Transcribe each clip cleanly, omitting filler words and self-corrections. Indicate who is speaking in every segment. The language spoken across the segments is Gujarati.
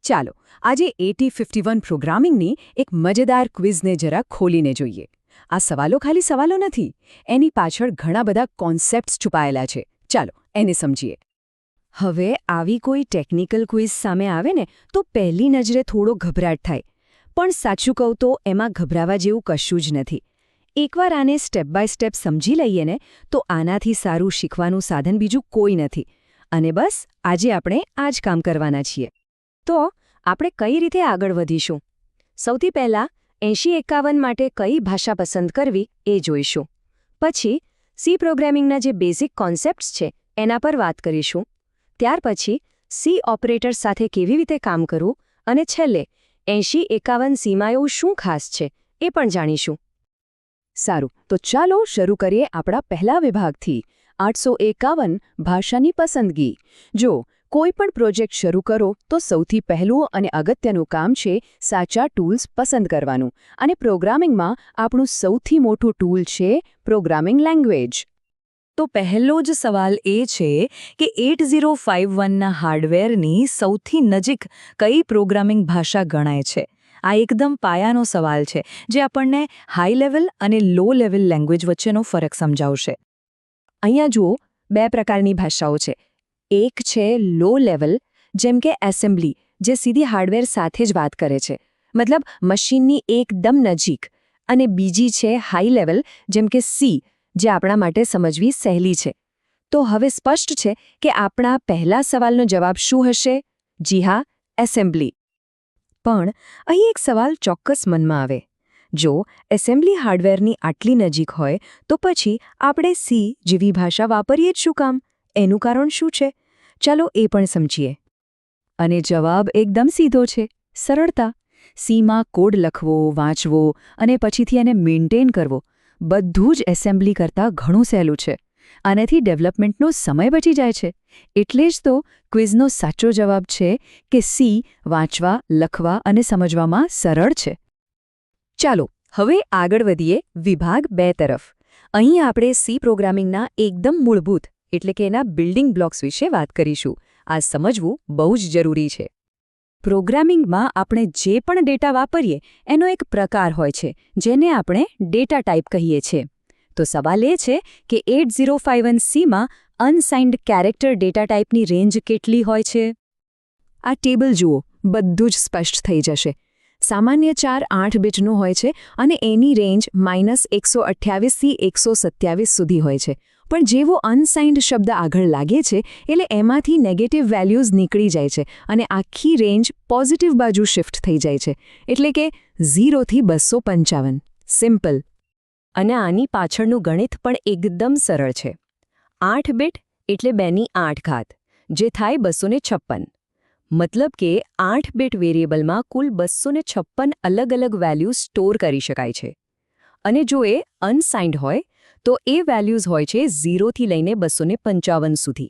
Speaker 1: ચાલો આજે 8051 પ્રોગ્રામિંગની એક મજેદાર ક્વિઝને જરા ખોલીને જોઈએ. આ સવાલો ખાલી સવાલો નથી, એની પાછળ ઘણા બધા કોન્સેપ્ટ્સ છુપાયેલા છે. ચાલો એને સમજીએ. હવે આવી કોઈ ટેકનિકલ ક્વિઝ સામે આવે ને તો પહેલી નજરે થોડો ગભરાટ થાય, પણ સાચું કહું તો એમાં ગભરાવા જેવું કશું જ નથી. એકવાર આને સ્ટેપ બાય સ્ટેપ સમજી લઈએ ને તો આનાથી સારું શીખવાનું સાધન બીજું કોઈ નથી. અને બસ આજે આપણે આ જ કામ કરવાના છીએ. તો આપણે કઈ રીતે આગળ વધીશું? સૌથી પહેલાં 8051 માટે કઈ ભાષા પસંદ કરવી એ જોઈશું. પછી સી પ્રોગ્રામિંગના જે બેઝિક કોન્સેપ્ટ્સ છે એના પર વાત કરીશું. ત્યાર પછી સી ઓપરેટર સાથે કેવી રીતે કામ કરવું અને છેલ્લે 8051 સીમાં એવું શું ખાસ છે એ પણ જાણીશું. સારું, તો ચાલો શરૂ કરીએ આપણા પહેલા વિભાગથી, 851 ભાષાની પસંદગી. જો કોઈ પણ પ્રોજેક્ટ શરૂ કરો તો સૌથી પહેલું અને અગત્યનું કામ છે સાચા ટૂલ્સ પસંદ કરવાનું. અને પ્રોગ્રામિંગમાં આપણું સૌથી મોટું ટૂલ છે પ્રોગ્રામિંગ લેંગ્વેજ. તો પહેલો જ સવાલ એ છે કે 8051ના હાર્ડવેરની સૌથી નજીક કઈ પ્રોગ્રામિંગ ભાષા ગણાય છે? આ એકદમ પાયાનો સવાલ છે જે આપણને હાઈ લેવલ અને લો લેવલ લેંગ્વેજ વચ્ચેનો ફરક સમજાવશે. અહીંયા જુઓ, બે પ્રકારની ભાષાઓ છે. એક છે લો લેવલ, જેમ કે એસેમ્બલી, જે સીધી હાર્ડવેર સાથે જ વાત કરે છે, મતલબ મશીનની એકદમ નજીક. અને બીજી છે હાઈ લેવલ, જેમ કે સી, જે આપણા માટે સમજવી સહેલી છે. તો હવે સ્પષ્ટ છે કે આપણા પહેલા સવાલનો જવાબ શું હશે? જી હા, એસેમ્બલી. પણ અહીં એક સવાલ ચોક્કસ મનમાં આવે. જો એસેમ્બલી હાર્ડવેરની આટલી નજીક હોય તો પછી આપણે સી જેવી ભાષા વાપરીએ જ શું કામ? એનું કારણ શું છે? ચાલો એ પણ સમજીએ. અને જવાબ એકદમ સીધો છે, સરળતા. સીમાં કોડ લખવો, વાંચવો અને પછીથી એને મેન્ટેન કરવો બધું જ એસેમ્બલી કરતાં ઘણું સહેલું છે. આનાથી ડેવલપમેન્ટનો સમય બચી જાય છે. એટલે જ તો ક્વિઝનો સાચો જવાબ છે કે સી વાંચવા, લખવા અને સમજવામાં સરળ છે. ચાલો હવે આગળ વધીએ વિભાગ 2 તરફ. અહીં આપણે સી પ્રોગ્રામિંગના એકદમ મૂળભૂત એટલે કે એના બિલ્ડિંગ બ્લોક્સ વિશે વાત કરીશું. આ સમજવું બહુ જ જરૂરી છે. પ્રોગ્રામિંગમાં આપણે જે પણ ડેટા વાપરીએ એનો એક પ્રકાર હોય છે જેને આપણે ડેટા ટાઈપ કહીએ છીએ. તો સવાલ એ છે કે 8051Cમાં અનસાઇન્ડ કેરેક્ટર ડેટા ટાઈપની રેન્જ કેટલી હોય છે? આ ટેબલ જુઓ, બધું જ સ્પષ્ટ થઈ જશે. સામાન્ય 4-8 બીટનું હોય છે અને એની રેન્જ -128 થી 127 સુધી હોય છે. પણ જેવો અનસાઇન્ડ શબ્દ આગળ લાગે છે એટલે એમાંથી નેગેટિવ વેલ્યુઝ નીકળી જાય છે અને આખી રેન્જ પોઝિટિવ બાજુ શિફ્ટ થઈ જાય છે. એટલે કે 0 થી 255. સિમ્પલ. અને આની પાછળનું ગણિત પણ એકદમ સરળ છે. 8 બીટ એટલે 2ની 8 ઘાત, જે થાય 256. મતલબ કે 8 બીટ વેરિયેબલમાં કુલ 256 અલગ અલગ વેલ્યુ સ્ટોર કરી શકાય છે. અને જો એ અનસાઇન્ડ હોય તો એ વેલ્યુઝ હોય છે 0 થી લઈને 255 સુધી.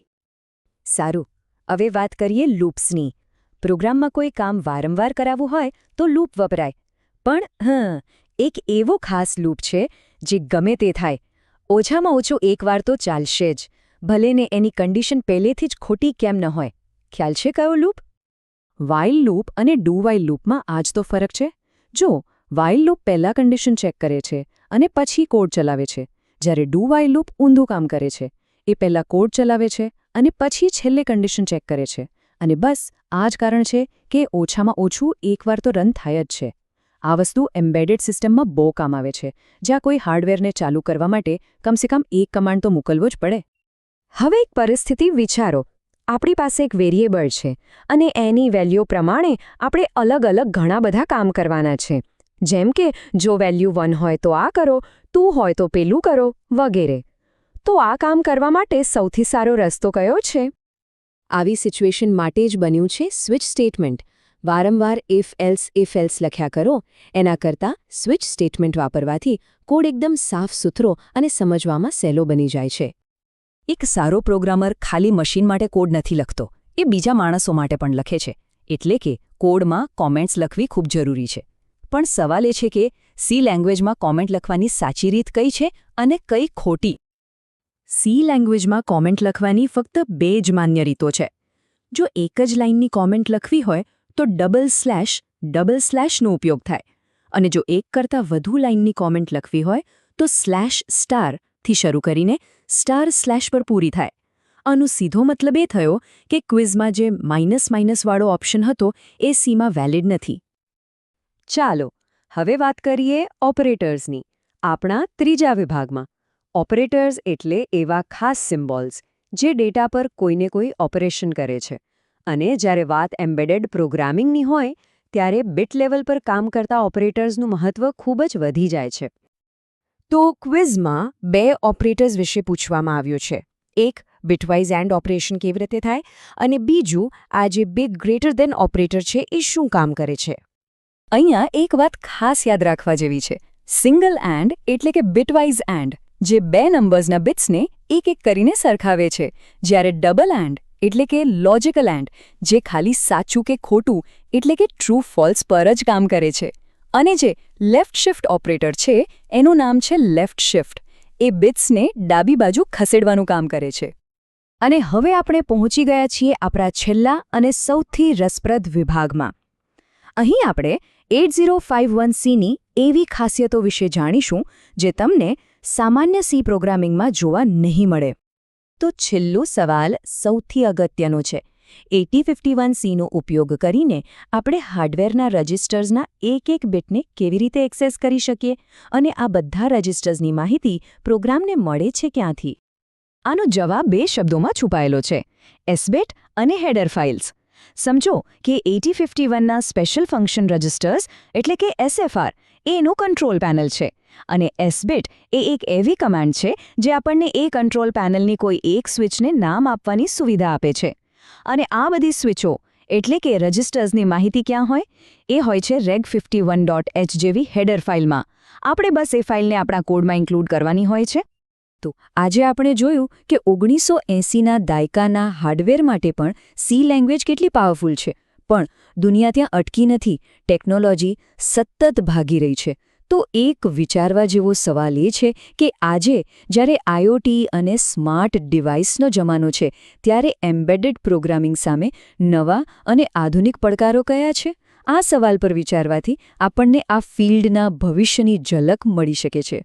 Speaker 1: સારું, હવે વાત કરીએ લૂપ્સની. પ્રોગ્રામમાં કોઈ કામ વારંવાર કરાવવું હોય તો લૂપ વપરાય. પણ એક એવો ખાસ લૂપ છે જે ગમે તે થાય, ઓછામાં ઓછું એકવાર તો ચાલશે જ, ભલે ને એની કન્ડિશન પહેલેથી જ ખોટી કેમ ન હોય. ખ્યાલ છે કયો લૂપ? વાઇલ લૂપ અને ડુ વાઇલ લૂપમાં આ જ તો ફરક છે. જો વાઇલ લૂપ પહેલા કન્ડિશન ચેક કરે છે અને પછી કોડ ચલાવે છે, જ્યારે ડુ વાઇલ લૂપ ઊંધું કામ કરે છે. એ પહેલા કોડ ચલાવે છે અને પછી છેલ્લે કન્ડિશન ચેક કરે છે. અને બસ આ જ કારણ છે કે ઓછામાં ઓછું એકવાર તો રન થાય જ છે. આ વસ્તુ એમ્બેડેડ સિસ્ટમમાં બહુ કામ આવે છે, જ્યાં કોઈ હાર્ડવેરને ચાલુ કરવા માટે કમસે કમ એક કમાન્ડ તો મોકલવો જ પડે. હવે એક પરિસ્થિતિ વિચારો. આપણી પાસે એક વેરિયેબલ છે અને એની વેલ્યુ પ્રમાણે આપણે અલગ અલગ ઘણા બધા કામ કરવાના છે. જેમ કે જો વેલ્યુ 1 હોય તો આ કરો, 2 હોય તો પેલું કરો, વગેરે. તો આ કામ કરવા માટે સૌથી સારો રસ્તો કયો છે? આવી સિચ્યુએશન માટે જ બન્યું છે સ્વિચ સ્ટેટમેન્ટ. વારંવાર ઇફ એલ્સ લખ્યા કરો એના કરતાં સ્વિચ સ્ટેટમેન્ટ વાપરવાથી કોડ એકદમ સાફ સુથરો અને સમજવામાં સહેલો બની જાય છે. એક સારો પ્રોગ્રામર ખાલી મશીન માટે કોડ નથી લખતો, એ બીજા માણસો માટે પણ લખે છે. એટલે કે કોડમાં કોમેન્ટ્સ લખવી ખૂબ જરૂરી છે. પણ સવાલ એ છે કે સી લેંગ્વેજમાં કોમેન્ટ લખવાની સાચી રીત કઈ છે અને કઈ ખોટી? સી લેંગ્વેજમાં કોમેન્ટ લખવાની ફક્ત 2 જ માન્ય રીતો છે. જો એક જ લાઇનની કોમેન્ટ લખવી હોય તો ડબલ સ્લેશનો ઉપયોગ થાય. અને જો એક કરતાં વધુ લાઇનની કોમેન્ટ લખવી હોય તો /* થી શરૂ કરીને */ પર પૂરી થાય. આનો સીધો મતલબ એ થયો કે ક્વિઝમાં જે -- વાળો ઓપ્શન હતો એ સીમાં વેલિડ નથી. ચાલો હવે વાત કરીએ ઓપરેટર્સની, આપણા ત્રીજા વિભાગમાં. ઓપરેટર્સ એટલે એવા ખાસ સિમ્બોલ્સ જે ડેટા પર કોઈને કોઈ ઓપરેશન કરે છે. અને જ્યારે વાત એમ્બેડેડ પ્રોગ્રામિંગની હોય ત્યારે બીટ લેવલ પર કામ કરતા ઓપરેટર્સનું મહત્વ ખૂબ જ વધી જાય છે. તો ક્વિઝમાં 2 ઓપરેટર્સ વિશે પૂછવામાં આવ્યું છે. એક બિટવાઇઝ એન્ડ ઓપરેશન કેવી રીતે થાય અને બીજું આ જે બિગ ગ્રેટર ધેન ઓપરેટર છે એ શું કામ કરે છે. અહીંયા એક વાત ખાસ યાદ રાખવા જેવી છે. સિંગલ એન્ડ એટલે કે બિટવાઇઝ એન્ડ જે 2 નંબર્સના બિટ્સને એક કરીને સરખાવે છે, જ્યારે ડબલ એન્ડ એટલે કે લોજિકલ એન્ડ જે ખાલી સાચું કે ખોટું એટલે કે ટ્રુ ફોલ્સ પર જ કામ કરે છે. અને જે લેફ્ટ શિફ્ટ ઓપરેટર છે એનું નામ છે લેફ્ટ શિફ્ટ. એ બિટ્સને ડાબી બાજુ ખસેડવાનું કામ કરે છે. અને હવે આપણે પહોંચી ગયા છીએ આપણા છેલ્લા અને સૌથી રસપ્રદ વિભાગમાં. અહીં આપણે 8051Cની એવી ખાસિયતો વિશે જાણીશું જે તમને સામાન્ય સી પ્રોગ્રામિંગમાં જોવા નહીં મળે. તો છેલ્લો સવાલ સૌથી અગત્યનો છે. 8051Cનો ઉપયોગ કરીને આપણે હાર્ડવેરના રજિસ્ટર્સના એક બિટને કેવી રીતે એક્સેસ કરી શકીએ અને આ બધા રજિસ્ટર્સની માહિતી પ્રોગ્રામને મળે છે ક્યાંથી? આનો જવાબ 2 શબ્દોમાં છુપાયેલો છે: SBIT અને હેડર ફાઇલ્સ. સમજો કે 8051ના સ્પેશિયલ ફંક્શન રજિસ્ટર્સ એટલે કે SFR એનું કંટ્રોલ પેનલ છે અને SBIT એ એક એવી કમાન્ડ છે જે આપણને એ કંટ્રોલ પેનલની કોઈ એક સ્વિચને નામ આપવાની સુવિધા આપે છે. અને આ બધી સ્વિચો એટલે કે રજિસ્ટર્સની માહિતી ક્યાં હોય? એ હોય છે reg51.h જેવી હેડર ફાઇલમાં. આપણે બસ એ ફાઇલને આપણા કોડમાં ઇન્ક્લુડ કરવાની હોય છે. તો આજે આપણે જોયું કે 1980ના દાયકાના હાર્ડવેર માટે પણ સી લેંગ્વેજ કેટલી પાવરફુલ છે. પણ દુનિયા ત્યાં અટકી નથી. ટેકનોલોજી સતત ભાગી રહી છે. તો એક વિચારવા જેવો સવાલ એ છે કે આજે જ્યારે IoT અને સ્માર્ટ ડિવાઇસનો જમાનો છે ત્યારે એમ્બેડેડ પ્રોગ્રામિંગ સામે નવા અને આધુનિક પડકારો કયા છે? આ સવાલ પર વિચારવાથી આપણને આ ફિલ્ડના ભવિષ્યની ઝલક મળી શકે છે.